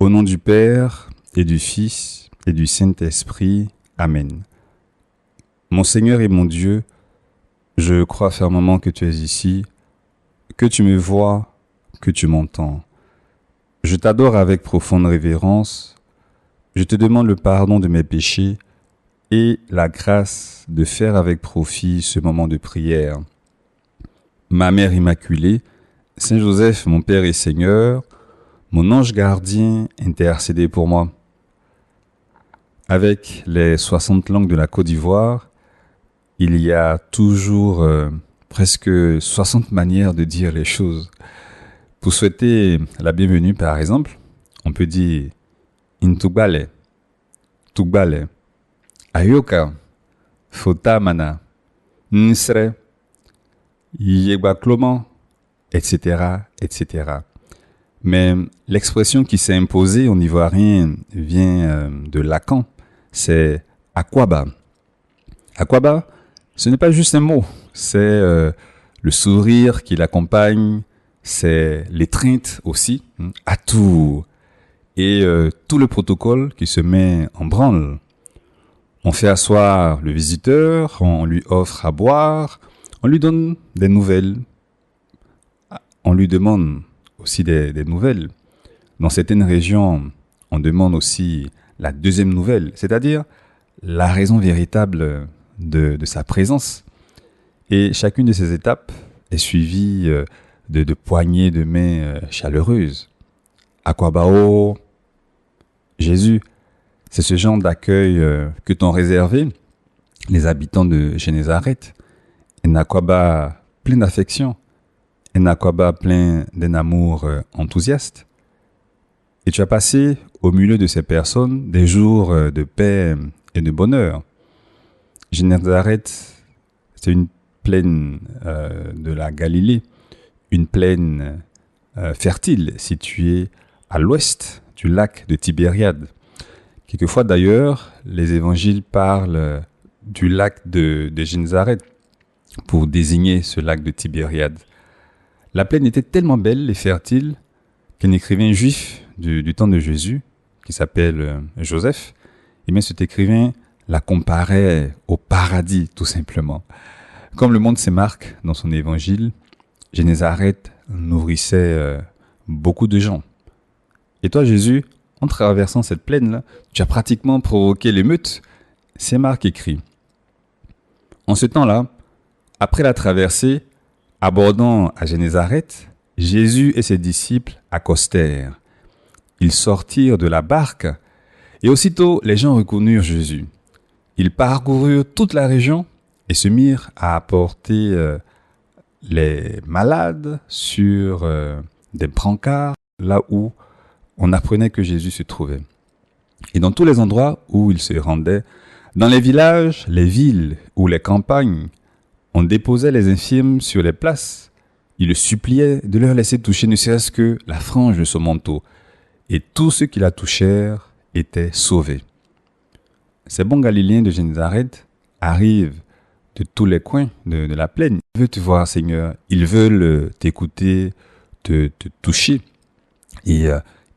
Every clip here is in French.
Au nom du Père et du Fils et du Saint-Esprit. Amen. Mon Seigneur et mon Dieu, je crois fermement que tu es ici, que tu me vois, que tu m'entends. Je t'adore avec profonde révérence. Je te demande le pardon de mes péchés et la grâce de faire avec profit ce moment de prière. Ma Mère Immaculée, Saint Joseph, mon Père et Seigneur, mon ange gardien, intercédez pour moi. Avec les 60 langues de la Côte d'Ivoire, il y a toujours presque 60 manières de dire les choses. Pour souhaiter la bienvenue, par exemple, on peut dire Intugbale, Tugbale, Ayoka, Fotamana, Nsre, Yegbakloma, etc., etc. Mais l'expression qui s'est imposée au ivoirien vient de Lacan, c'est Akwaba. Akwaba, ce n'est pas juste un mot, c'est le sourire qui l'accompagne, c'est l'étreinte aussi, à tout, et tout le protocole qui se met en branle. On fait asseoir le visiteur, on lui offre à boire, on lui donne des nouvelles, on lui demande aussi des nouvelles. Dans certaines régions, on demande aussi la deuxième nouvelle, c'est-à-dire la raison véritable de sa présence. Et chacune de ces étapes est suivie de poignées de main chaleureuses. Akwabao, Jésus, c'est ce genre d'accueil que t'ont réservé les habitants de Génézareth. Un Akwaba plein d'affection, un Akwaba plein d'un amour enthousiaste. Et tu as passé au milieu de ces personnes des jours de paix et de bonheur. Génézareth, c'est une plaine de la Galilée, une plaine fertile située à l'ouest du lac de Tibériade. Quelquefois d'ailleurs, les évangiles parlent du lac de Génézareth pour désigner ce lac de Tibériade. La plaine était tellement belle et fertile qu'un écrivain juif du temps de Jésus, qui s'appelle Joseph, et bien cet écrivain la comparait au paradis tout simplement. Comme le monde se marque dans son évangile, Génézareth nourrissait beaucoup de gens. Et toi Jésus, en traversant cette plaine-là, tu as pratiquement provoqué l'émeute. C'est Marc écrit. En ce temps-là, après la traversée, abordant à Génézareth, Jésus et ses disciples accostèrent. Ils sortirent de la barque et aussitôt les gens reconnurent Jésus. Ils parcoururent toute la région et se mirent à apporter les malades sur des brancards là où on apprenait que Jésus se trouvait. Et dans tous les endroits où il se rendait, dans les villages, les villes ou les campagnes, on déposait les infirmes sur les places. Il le suppliait de leur laisser toucher ne serait-ce que la frange de son manteau. Et tous ceux qui la touchèrent étaient sauvés. Ces bons Galiléens de Génézareth arrivent de tous les coins de la plaine. Ils veulent te voir, Seigneur. Ils veulent t'écouter, te toucher. Et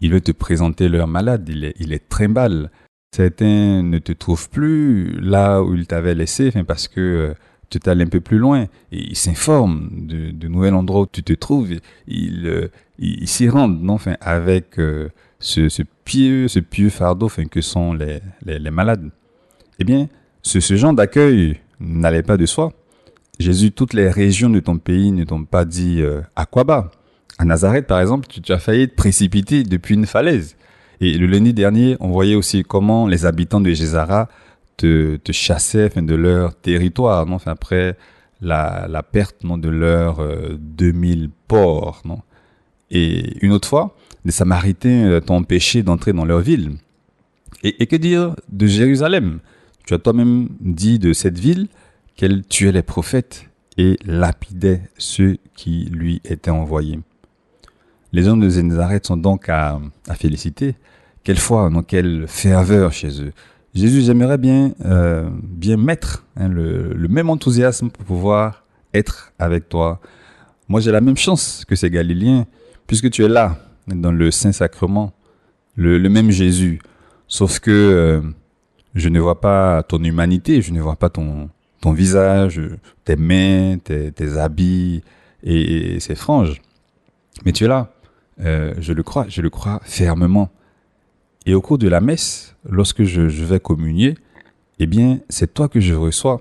ils veulent te présenter leurs malades. Ils les trimballent. Certains ne te trouvent plus là où ils t'avaient laissé parce que tu es allé un peu plus loin. Et ils s'informent de nouvel endroit où tu te trouves. Ils s'y rendent avec ce pieux fardeau que sont les malades. Eh bien, ce genre d'accueil n'allait pas de soi. Jésus, toutes les régions de ton pays ne t'ont pas dit Akwaba. À Nazareth, par exemple, tu as failli te précipiter depuis une falaise. Et le lundi dernier, on voyait aussi comment les habitants de Gézara te chassaient de leur territoire, après la perte de leurs 2000 porcs. Et une autre fois, les Samaritains t'ont empêché d'entrer dans leur ville. Et que dire de Jérusalem? Tu as toi-même dit de cette ville qu'elle tuait les prophètes et lapidait ceux qui lui étaient envoyés. Les hommes de Génézareth sont donc à féliciter. Quelle foi, quelle ferveur chez eux. Jésus, j'aimerais bien mettre le même enthousiasme pour pouvoir être avec toi. Moi, j'ai la même chance que ces Galiléens, puisque tu es là, dans le Saint-Sacrement. le même Jésus. Sauf que je ne vois pas ton humanité, je ne vois pas ton visage, tes mains, tes habits et ces franges. Mais tu es là. Je le crois fermement. Et au cours de la messe, lorsque je vais communier, eh bien, c'est toi que je reçois.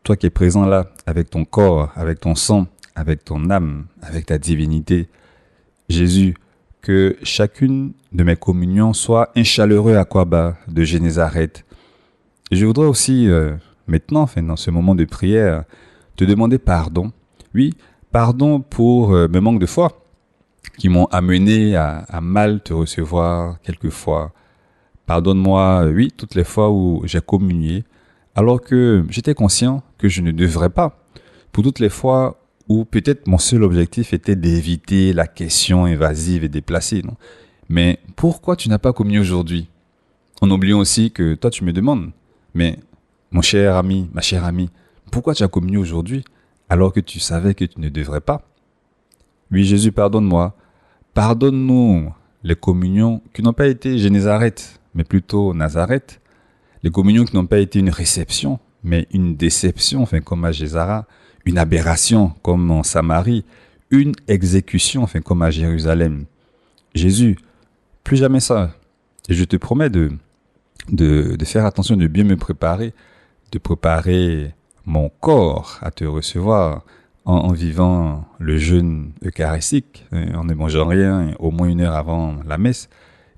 Toi qui es présent là, avec ton corps, avec ton sang, avec ton âme, avec ta divinité. Jésus, que chacune de mes communions soit un chaleureux aquaba de Génézareth. Et je voudrais aussi, maintenant, enfin, dans ce moment de prière, te demander pardon. Oui, pardon pour mes manques de foi qui m'ont amené à mal te recevoir quelquefois. Pardonne-moi, oui, toutes les fois où j'ai communié, alors que j'étais conscient que je ne devrais pas. Pour toutes les fois où peut-être mon seul objectif était d'éviter la question invasive et déplacée. Non? Mais pourquoi tu n'as pas communié aujourd'hui? En oubliant aussi que toi tu me demandes, mais mon cher ami, ma chère amie, pourquoi tu as communié aujourd'hui alors que tu savais que tu ne devrais pas? Oui, Jésus, pardonne-moi. Pardonne-nous les communions qui n'ont pas été Génézareth, mais plutôt Nazareth. Les communions qui n'ont pas été une réception, mais une déception, enfin comme à Gézara, une aberration comme en Samarie, une exécution, enfin comme à Jérusalem. Jésus, plus jamais ça. Et je te promets de faire attention, de bien me préparer, de préparer mon corps à te recevoir en vivant le jeûne eucharistique, en ne mangeant rien au moins 1 heure avant la messe.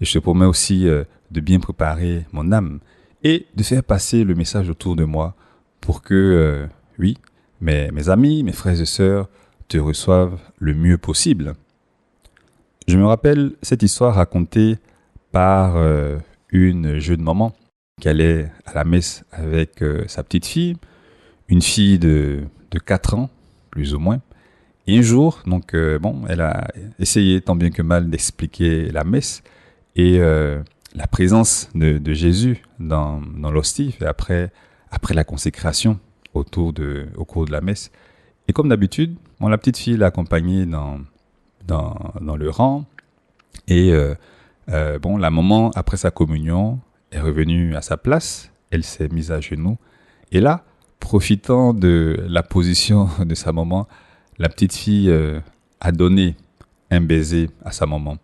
Et je te promets aussi de bien préparer mon âme et de faire passer le message autour de moi pour que, oui, mes amis, mes frères et sœurs te reçoivent le mieux possible. Je me rappelle cette histoire racontée par une jeune maman qui allait à la messe avec sa petite fille, une fille de 4 ans, plus ou moins. Et un jour, donc, elle a essayé tant bien que mal d'expliquer la messe et la présence de Jésus dans l'hostie après la consécration au cours de la messe. Et comme d'habitude, la petite fille l'a accompagnée dans le rang. Et la maman, après sa communion, est revenue à sa place. Elle s'est mise à genoux. Et là, profitant de la position de sa maman, la petite fille a donné un baiser à sa maman.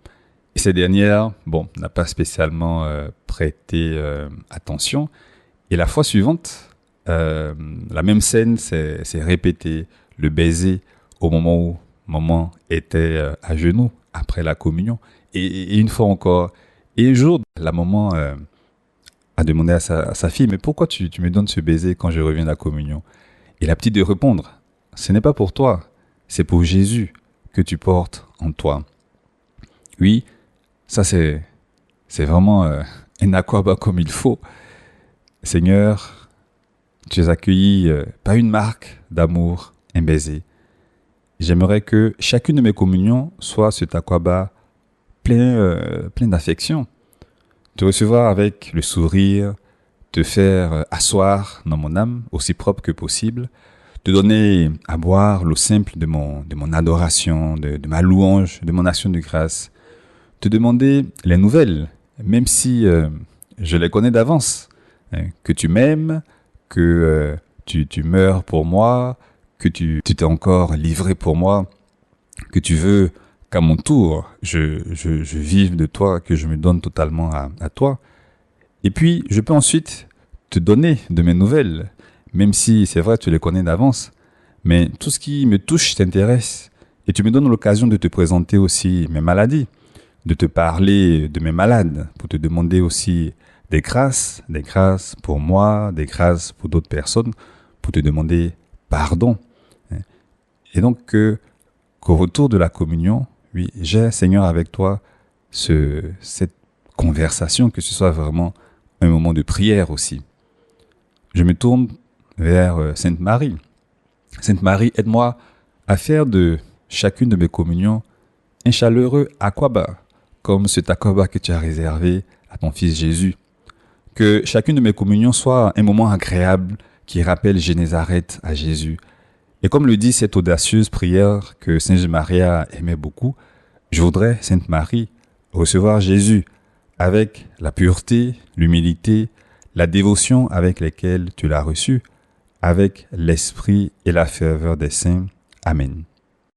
Et cette dernière, n'a pas spécialement prêté attention. Et la fois suivante, la même scène s'est répétée. Le baiser au moment où maman était à genoux après la communion. Et une fois encore. Et un jour, la maman a demandé à sa fille, mais pourquoi tu me donnes ce baiser quand je reviens de la communion? Et la petite de répondre, ce n'est pas pour toi, c'est pour Jésus que tu portes en toi. Oui, ça c'est vraiment un aquaba comme il faut. Seigneur, tu es accueilli par une marque d'amour, un baiser. J'aimerais que chacune de mes communions soit cet aquaba plein d'affection. Te recevoir avec le sourire, te faire asseoir dans mon âme aussi propre que possible, te donner à boire l'eau simple de mon adoration, de ma louange, de mon action de grâce, te demander les nouvelles, même si je les connais d'avance, que tu m'aimes, que tu meurs pour moi, que tu t'es encore livré pour moi, que tu veux qu'à mon tour, je vive de toi, que je me donne totalement à toi. Et puis, je peux ensuite te donner de mes nouvelles, même si c'est vrai, tu les connais d'avance. Mais tout ce qui me touche t'intéresse. Et tu me donnes l'occasion de te présenter aussi mes maladies, de te parler de mes malades, pour te demander aussi des grâces pour moi, des grâces pour d'autres personnes, pour te demander pardon. Et donc, qu'au retour de la communion, oui, j'ai, Seigneur, avec toi, cette conversation, que ce soit vraiment un moment de prière aussi. Je me tourne vers Sainte Marie. Sainte Marie, aide-moi à faire de chacune de mes communions un chaleureux aquaba, comme cet aquaba que tu as réservé à ton Fils Jésus. Que chacune de mes communions soit un moment agréable qui rappelle Génézareth à Jésus. Et comme le dit cette audacieuse prière que Saint Maria aimait beaucoup, je voudrais, Sainte Marie, recevoir Jésus avec la pureté, l'humilité, la dévotion avec lesquelles tu l'as reçu, avec l'esprit et la ferveur des saints. Amen.